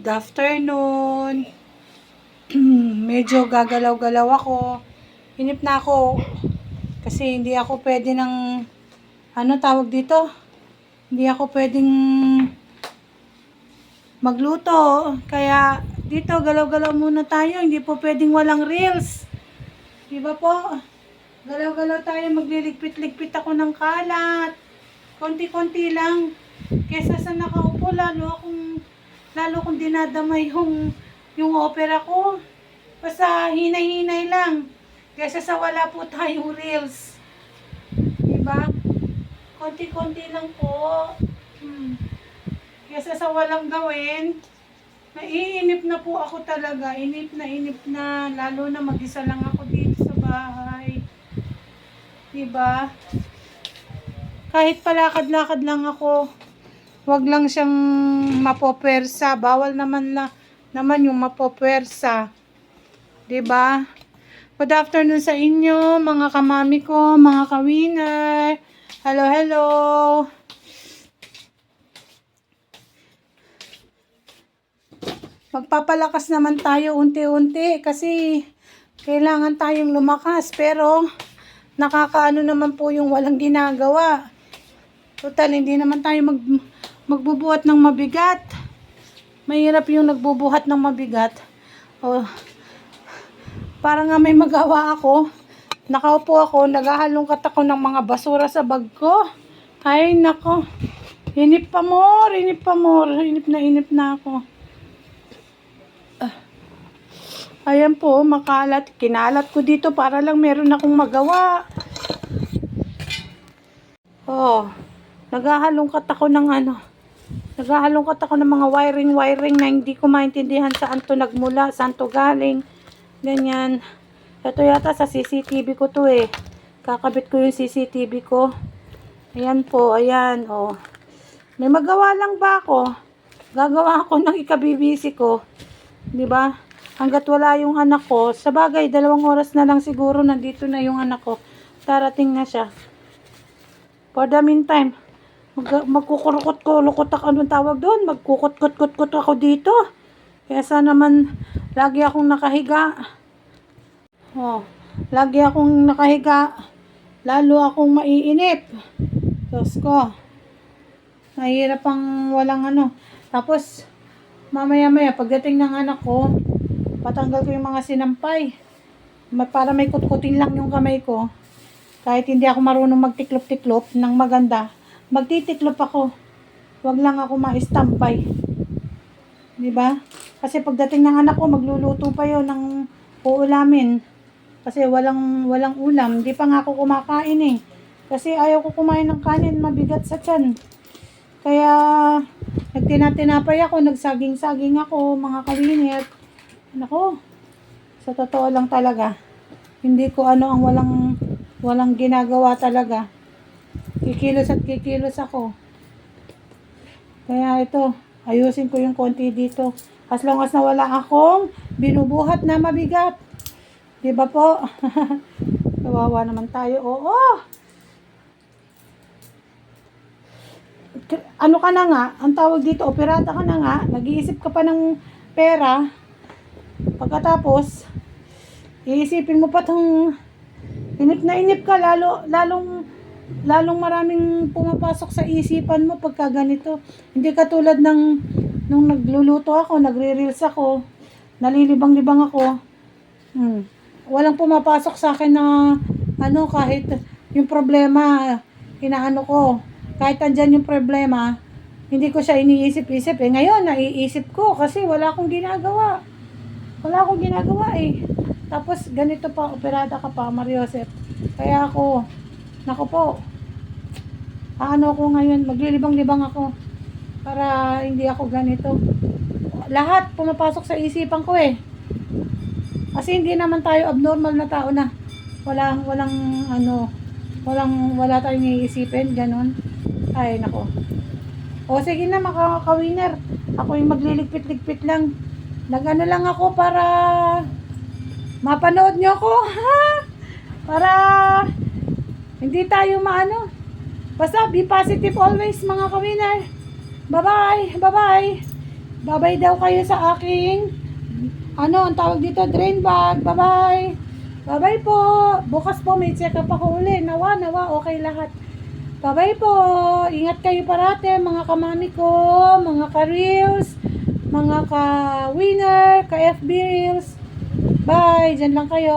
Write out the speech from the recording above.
Good afternoon. Medyo gagalaw-galaw ako. Hinip na ako kasi hindi ako pwede ng tawag dito? Hindi ako pwedeng magluto. Kaya dito galaw-galaw muna tayo. Hindi po pwedeng walang reels. Di ba po? Galaw-galaw tayo, magliligpit-ligpit ako ng kalat. Konti-konti lang. Kesa sa nakaupo, lalo kong dinadamay yung opera ko. Basta hinay-hinay lang. Kesa sa wala po tayong reels. Diba? Konti-konti lang po. Kesa sa walang gawin. Naiinip na po ako talaga. Inip na. Lalo na mag-isa lang ako dito sa bahay. Diba? Kahit palakad-lakad lang ako, wag lang siyang mapopwersa. Bawal naman yung mapopwersa. 'Di ba? Good afternoon sa inyo, mga kamami ko, mga ka-winner. Hello, hello. Magpapalakas naman tayo unti-unti kasi kailangan tayong lumakas, pero nakakaano naman po yung walang ginagawa. Total, hindi naman tayo magbubuhat ng mabigat. Mahirap yung nagbubuhat ng mabigat. Oh, para nga may magawa ako. Nakaupo ako, naghahalongkat ako ng mga basura sa bag ko. Ay, nako. Inip pa more. Inip na ako. Ayan po, makalat. Kinalat ko dito para lang meron akong magawa. Oh, naghahalongkat ako ng mga wiring na hindi ko maintindihan saan to nagmula, saan to galing. Ganyan. Ito yata sa CCTV ko to eh. Kakabit ko yung CCTV ko. Ayan po, ayan. Oh. May magawa lang ba ako? Gagawa ako ng ikabibisi ko. 'Di ba? Hanggat wala yung anak ko, sa bagay, 2 oras na lang siguro nandito na yung anak ko. Darating na siya. For the meantime, magkukurukot-kulukot ako, anong tawag doon? Magkukot-kot-kot ako dito. Kesa naman, lagi akong nakahiga. Oh, lagi akong nakahiga. Lalo akong maiinip. Diyos ko. Mahirap ang walang Tapos, mamaya-maya, pagdating ng anak ko, patanggal ko yung mga sinampay. Para may kutkutin lang yung kamay ko. Kahit hindi ako marunong magtiklop-tiklop ng maganda, magtitiklop ako. Wag lang ako ma-stampay. 'Di ba? Kasi pagdating ng anak ko, magluluto pa 'yon ng uulamin. Kasi walang ulam, hindi pa nga ako kumakain eh. Kasi ayaw ko kumain ng kanin, mabigat sa tiyan. Kaya nagtinatinapay ako, nagsaging-saging ako, mga kawinit. Nako, sa totoo lang talaga, hindi ko ang walang ginagawa talaga. Kikilos ako. Kaya ito, ayusin ko yung konti dito. As long as na wala akong binubuhat na mabigat. Diba po? Kawawa naman tayo. Oo. Ano ka na nga, ang tawag dito, operata ka na nga, nag-iisip ka pa ng pera. Pagkatapos, iisipin mo pa tong inip ka, lalong maraming pumapasok sa isipan mo pagka ganito. Hindi katulad nung nagluluto ako, nagre-reels ako, nalilibang-libang ako. Walang pumapasok sa akin na kahit yung problema, inaano ko. Kahit andyan yung problema, hindi ko siya iniisip-isip. Ngayon, naiisip ko kasi wala akong ginagawa. Tapos, ganito pa, operada ka pa, Mariosep. Kaya ako, naku po, ako ngayon, maglilibang-libang ako para hindi ako ganito. Lahat pumapasok sa isipan ko eh. Kasi hindi naman tayo abnormal na tao na wala tayong iisipin, ganun. Ay, nako. O, sige na, makaka-winner. Ako yung magliligpit-ligpit lang. Nagano lang ako para mapanood nyo ako, ha? Para hindi tayo Basta be positive always, mga ka-winner. Bye-bye. Babay daw kayo sa aking, ano, ang tawag dito, drain bag. Bye-bye. Bye-bye po. Bukas po may check up ako uli. Nawa, okay lahat. Bye-bye po. Ingat kayo parate, mga kamami ko, mga ka-reels, mga ka-winner, ka-FB reels. Bye. Diyan lang kayo.